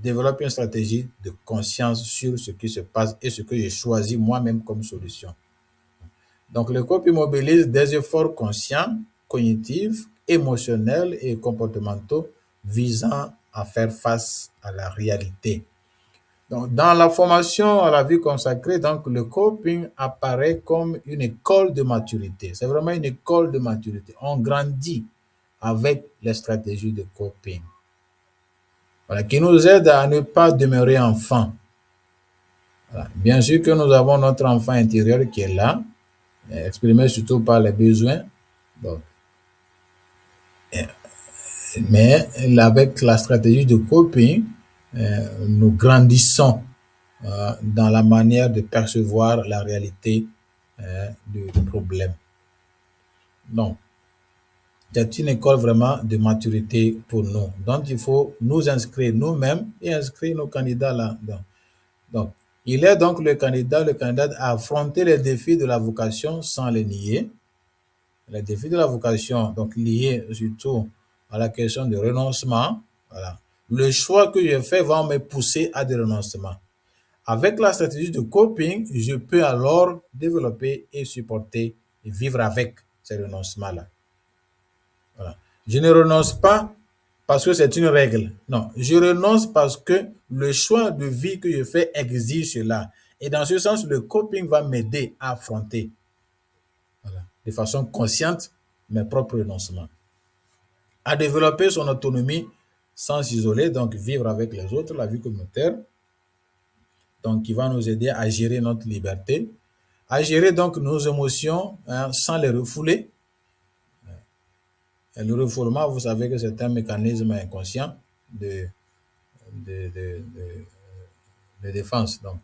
développer une stratégie de conscience sur ce qui se passe et ce que j'ai choisi moi-même comme solution. Donc, le coping mobilise des efforts conscients, cognitifs, émotionnels et comportementaux visant à faire face à la réalité. Donc, dans la formation à la vie consacrée, donc, le coping apparaît comme une école de maturité. C'est vraiment une école de maturité. On grandit avec les stratégies de coping. Voilà, qui nous aide à ne pas demeurer enfant. Voilà. Bien sûr que nous avons notre enfant intérieur qui est là, exprimé surtout par les besoins. Donc, mais avec la stratégie de coping, nous grandissons dans la manière de percevoir la réalité du problème. Donc, c'est une école vraiment de maturité pour nous. Donc, il faut nous inscrire nous-mêmes et inscrire nos candidats là-dedans. Donc, il est donc le candidat à affronter les défis de la vocation sans les nier. Les défis de la vocation, donc liés surtout à la question du renoncement. Voilà. Le choix que je fais va me pousser à des renoncements. Avec la stratégie de coping, je peux alors développer et supporter et vivre avec ces renoncements-là. Voilà. Je ne renonce pas parce que c'est une règle. Non, je renonce parce que le choix de vie que je fais exige cela. Et dans ce sens, le coping va m'aider à affronter de façon consciente mes propres renoncements. À développer son autonomie sans s'isoler, donc vivre avec les autres, la vie communautaire, donc qui va nous aider à gérer notre liberté, à gérer donc nos émotions sans les refouler. Et le refoulement, vous savez que c'est un mécanisme inconscient de défense. Donc,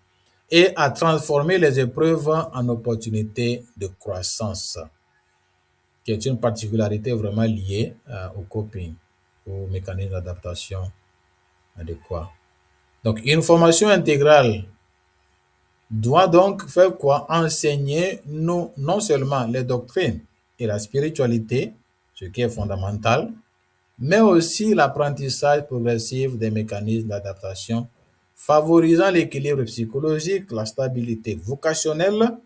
et à transformer les épreuves en opportunités de croissance, qui est une particularité vraiment liée au coping, au mécanisme d'adaptation adéquat. Donc, une formation intégrale doit donc faire quoi? Enseigner non seulement les doctrines et la spiritualité, ce qui est fondamental, mais aussi l'apprentissage progressif des mécanismes d'adaptation, favorisant l'équilibre psychologique, la stabilité vocationnelle.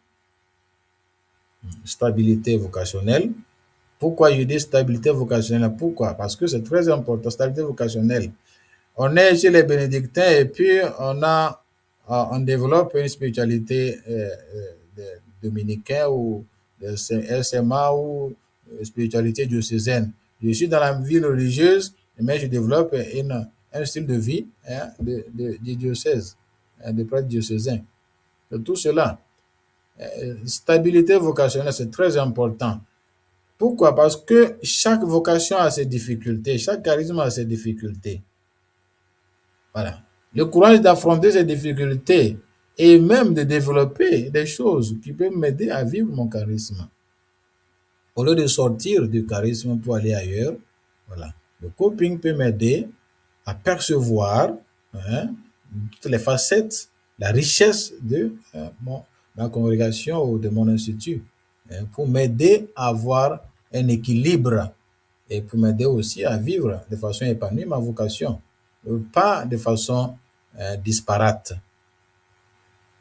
Stabilité vocationnelle. Pourquoi je dis stabilité vocationnelle? Pourquoi? Parce que c'est très important, stabilité vocationnelle. On est chez les bénédictins et puis on développe une spiritualité dominicaine ou de SMA ou spiritualité diocésaine. Je suis dans la vie religieuse, mais je développe un style de vie de diocèse, de prêtre diocésain. Tout cela, stabilité vocationnelle, c'est très important. Pourquoi? Parce que chaque vocation a ses difficultés, chaque charisme a ses difficultés. Voilà. Le courage d'affronter ces difficultés et même de développer des choses qui peuvent m'aider à vivre mon charisme. Au lieu de sortir du charisme pour aller ailleurs, voilà. Le coping peut m'aider à percevoir toutes les facettes, la richesse de ma congrégation ou de mon institut. pour m'aider à avoir un équilibre et pour m'aider aussi à vivre de façon épanouie ma vocation, pas de façon disparate.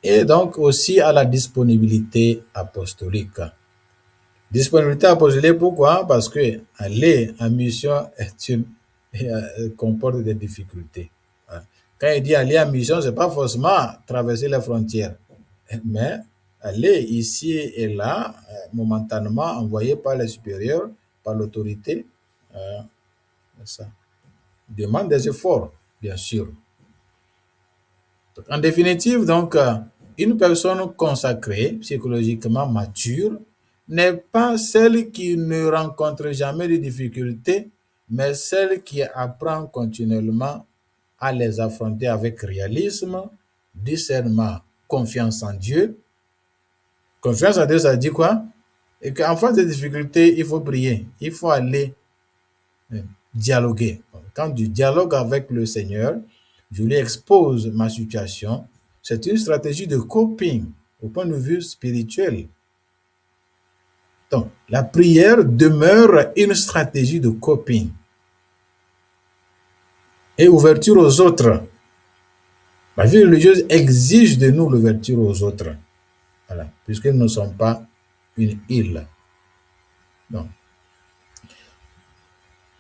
Et donc aussi à la disponibilité apostolique. Disponibilité apostolique, pourquoi? Parce que aller en mission comporte des difficultés. Quand il dit aller en mission, ce n'est pas forcément traverser les frontières, mais aller ici et là, momentanément envoyé par les supérieurs, par l'autorité, ça demande des efforts, bien sûr. En définitive, donc, une personne consacrée, psychologiquement mature, n'est pas celle qui ne rencontre jamais de difficultés, mais celle qui apprend continuellement à les affronter avec réalisme, discernement, confiance en Dieu. Confiance en Dieu, ça dit quoi? Et qu'en face des difficultés, il faut prier, il faut aller dialoguer. Quand tu dialogues avec le Seigneur, je lui expose ma situation. C'est une stratégie de coping au point de vue spirituel. Donc, la prière demeure une stratégie de coping et ouverture aux autres. La vie religieuse exige de nous l'ouverture aux autres. Voilà, puisque nous ne sommes pas une île. Donc,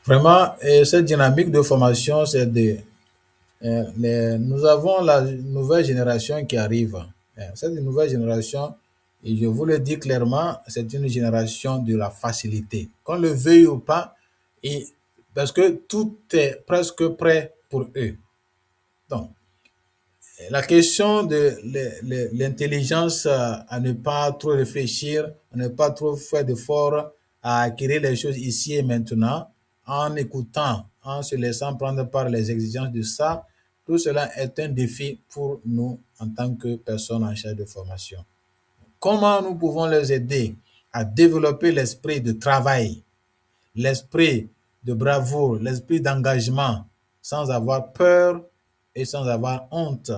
vraiment, cette dynamique de formation, c'est nous avons la nouvelle génération qui arrive. Cette nouvelle génération, et je vous le dis clairement, c'est une génération de la facilité. Qu'on le veuille ou pas, parce que tout est presque prêt pour eux. Donc, la question de l'intelligence à ne pas trop réfléchir, à ne pas trop faire d'efforts, à acquérir les choses ici et maintenant, en écoutant, en se laissant prendre par les exigences de ça, tout cela est un défi pour nous en tant que personnes en charge de formation. Comment nous pouvons les aider à développer l'esprit de travail, l'esprit de bravoure, l'esprit d'engagement, sans avoir peur et sans avoir honte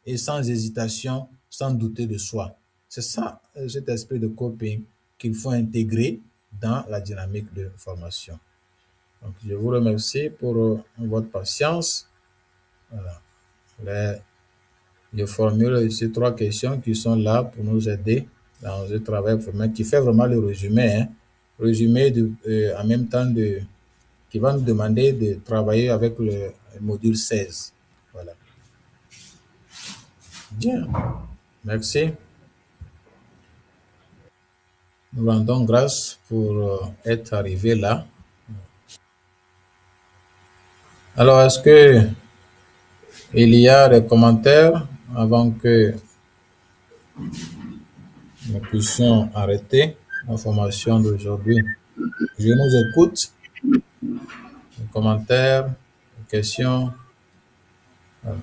et sans hésitation, sans douter de soi. C'est ça, cet esprit de coping qu'il faut intégrer dans la dynamique de formation. Donc, je vous remercie pour votre patience. Voilà. Je formule ces 3 questions qui sont là pour nous aider dans ce travail vraiment, qui fait vraiment le résumé. Résumé en même temps qui va nous demander de travailler avec le module 16. Voilà. Bien. Merci. Nous rendons grâce pour être arrivé là. Alors, est-ce que il y a des commentaires avant que nous puissions arrêter la formation d'aujourd'hui? Je nous écoute. Des commentaires, des questions. Voilà.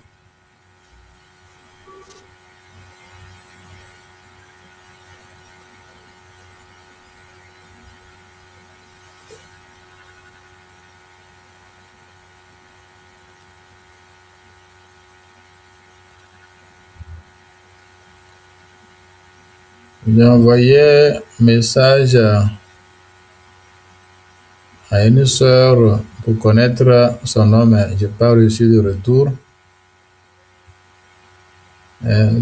J'ai envoyé un message à une sœur pour connaître son nom, mais je n'ai pas reçu de retour.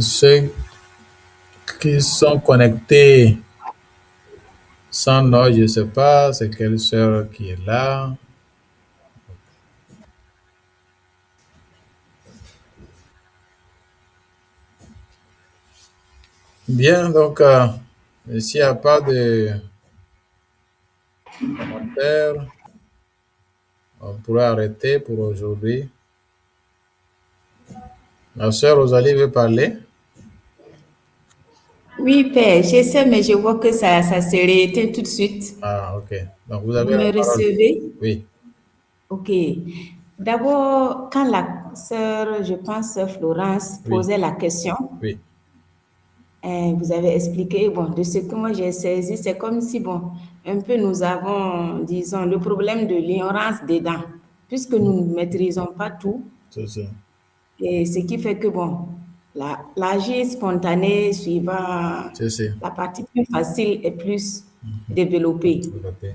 Ceux qui sont connectés sans nom, je ne sais pas c'est quelle sœur qui est là. Bien, donc, s'il n'y a pas de commentaires, on pourrait arrêter pour aujourd'hui. Ma sœur Rosalie veut parler. Oui, Père, j'essaie, mais je vois que ça se rééteint tout de suite. Ah, ok. Donc, vous Vous avez la me parole. recevez? Oui. Ok. D'abord, quand la sœur, je pense, sœur Florence, Oui. posait la question, Oui. vous avez expliqué, bon, de ce que moi j'ai saisi, c'est comme si, bon, un peu nous avons, disons, le problème de l'ignorance dedans, puisque nous ne maîtrisons pas tout. C'est ça. Et ce qui fait que, bon, l'agir spontané suivant C'est la partie plus facile et plus développée. développé.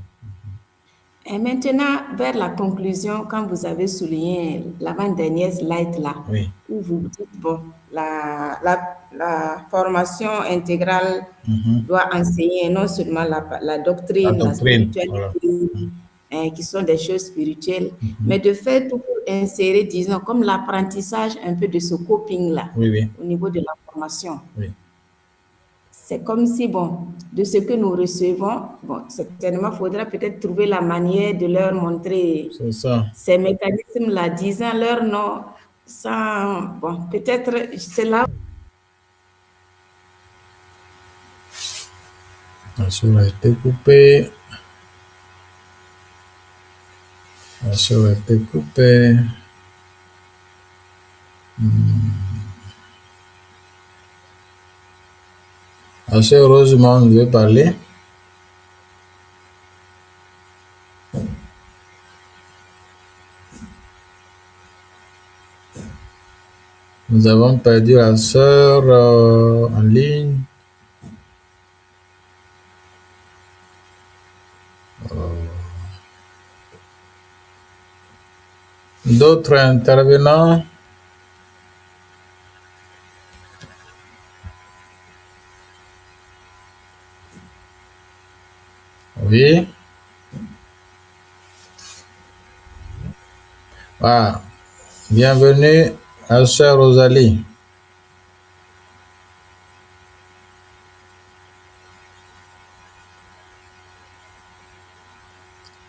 Et maintenant, vers la conclusion, quand vous avez souligné l'avant-dernière slide là, Oui. où vous dites, bon, la formation intégrale doit enseigner non seulement la doctrine, La la doctrine, spiritualité, qui sont des choses spirituelles, mais de fait, tout pour insérer, disons, comme l'apprentissage un peu de ce coping-là, Oui, oui. au niveau de la formation. Oui. C'est comme si, bon, de ce que nous recevons, bon, certainement, il faudra peut-être trouver la manière de leur montrer C'est ça. ces mécanismes-là, disant leur nom, sans, bon, peut-être, c'est là. La chose a été coupée. La chose a été coupée. La sœur Rosemont veut parler. Nous avons perdu la sœur en ligne. D'autres intervenants? Oui. Ah, bienvenue à sœur Rosalie.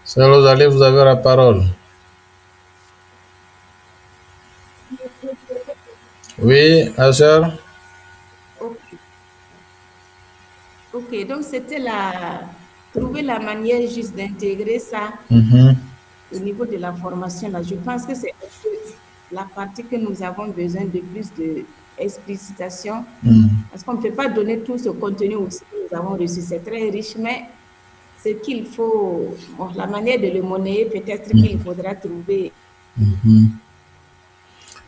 Sœur Rosalie, vous avez la parole. Oui, la sœur? Ok, ok, donc c'était trouver la manière juste d'intégrer ça au niveau de la formation. Là. Je pense que c'est un peu la partie que nous avons besoin de plus d'explicitation, parce qu'on ne peut pas donner tout ce contenu aussi que nous avons reçu. C'est très riche, mais ce qu'il faut, bon, la manière de le monnayer, peut-être qu'il faudra trouver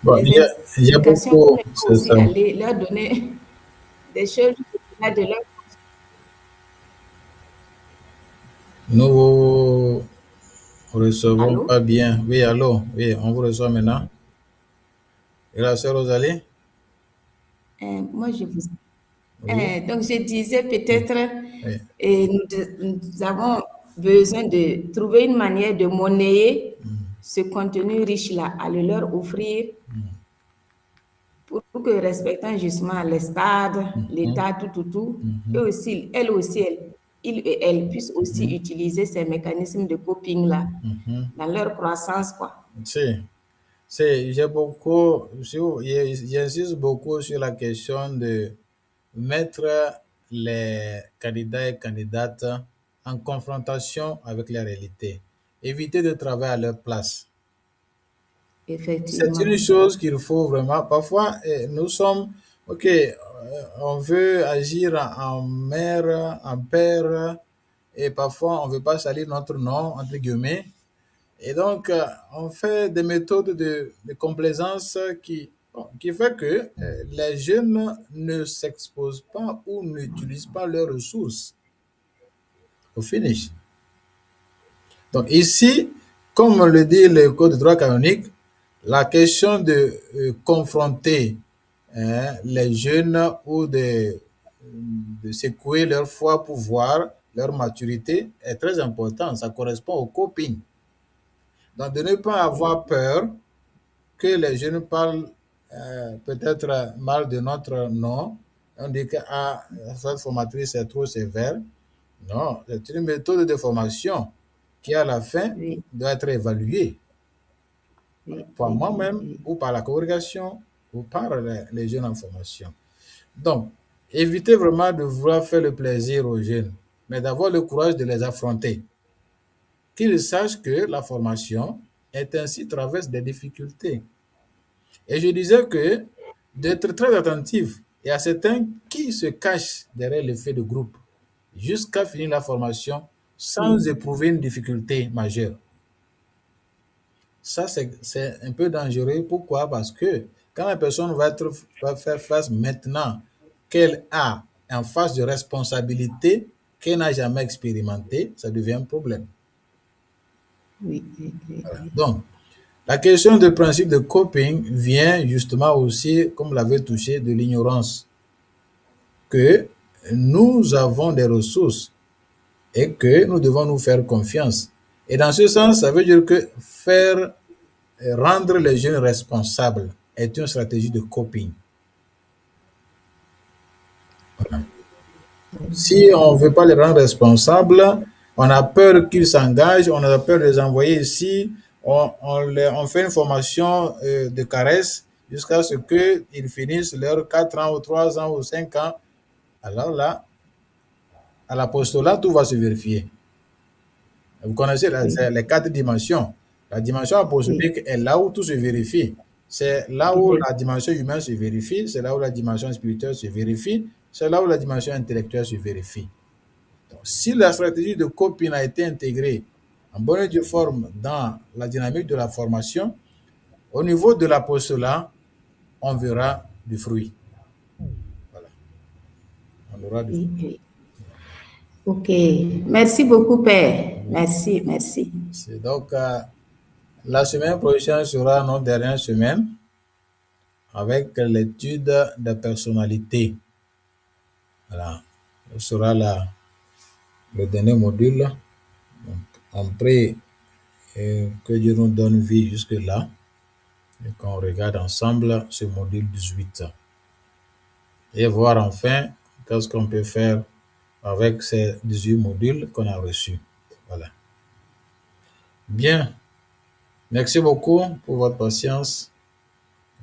Bon, les il y a explications beaucoup, pour c'est aussi ça. aller leur donner des choses au-delà de leur. Nous vous recevons Allô? pas bien. Oui, allô? Oui, on vous reçoit maintenant. Et la sœur Rosalie? Moi, je vous. Oui. Donc, je disais peut-être, Oui. nous avons besoin de trouver une manière de monnayer ce contenu riche-là, à le leur offrir pour que, respectant justement les stades, l'État, tout, et aussi, ils et elles puissent aussi utiliser ces mécanismes de coping-là dans leur croissance, quoi. J'ai beaucoup, j'insiste beaucoup sur la question de mettre les candidats et candidates en confrontation avec la réalité. Éviter de travailler à leur place. C'est Effectivement. une chose qu'il faut vraiment. Parfois, nous sommes, ok, on veut agir en mère, en père, et parfois on ne veut pas salir notre nom, entre guillemets. Et donc, on fait des méthodes de complaisance qui fait que les jeunes ne s'exposent pas ou n'utilisent pas leurs ressources au finish. Donc ici, comme le dit le Code de droit canonique, la question de confronter les jeunes ou de secouer leur foi pour voir leur maturité est très important. Ça correspond au coping. Donc de ne pas avoir peur que les jeunes parlent peut-être mal de notre nom. On dit que cette formatrice est trop sévère. Non, c'est une méthode de formation qui, à la fin, Oui, doit être évaluée par oui, moi-même oui. ou par la congrégation ou par les jeunes en formation. Donc, évitez vraiment de vouloir faire le plaisir aux jeunes, mais d'avoir le courage de les affronter. Qu'ils sachent que la formation est ainsi traverse des difficultés. Et je disais que d'être très attentif et à certains qui se cachent derrière l'effet de groupe jusqu'à finir la formation sans éprouver une difficulté majeure. Ça, c'est un peu dangereux. Pourquoi? Parce que Quand la personne va faire face maintenant qu'elle a en face de responsabilité qu'elle n'a jamais expérimenté, ça devient un problème. Oui, oui, oui, Voilà. oui. Donc, la question du principe de coping vient justement aussi, comme l'avait touché, de l'ignorance. Que nous avons des ressources et que nous devons nous faire confiance. Et dans ce sens, ça veut dire que rendre les jeunes responsables est une stratégie de coping. Voilà. Si on ne veut pas les rendre responsables, on a peur qu'ils s'engagent, on a peur de les envoyer ici, on fait une formation de caresse jusqu'à ce qu'ils finissent leurs 4 ans ou 3 ans ou 5 ans. Alors là, à l'apostolat, tout va se vérifier. Vous connaissez les 4 dimensions. La dimension apostolique est là où tout se vérifie. C'est là où la dimension humaine se vérifie, c'est là où la dimension spirituelle se vérifie, c'est là où la dimension intellectuelle se vérifie. Donc, si la stratégie de coping a été intégrée en bonne et due forme dans la dynamique de la formation, au niveau de l'apostolat, on verra du fruit. Voilà. On aura du fruit. Oui. Ok. Merci beaucoup, Père. Merci, merci. Donc, la semaine prochaine sera notre dernière semaine avec l'étude des personnalités. Voilà. Ce sera le dernier module. Donc, on prie que Dieu nous donne vie jusque-là et qu'on regarde ensemble ce module 18. Et voir enfin qu'est-ce qu'on peut faire avec ces 18 modules qu'on a reçus. Voilà. Bien. Merci beaucoup pour votre patience.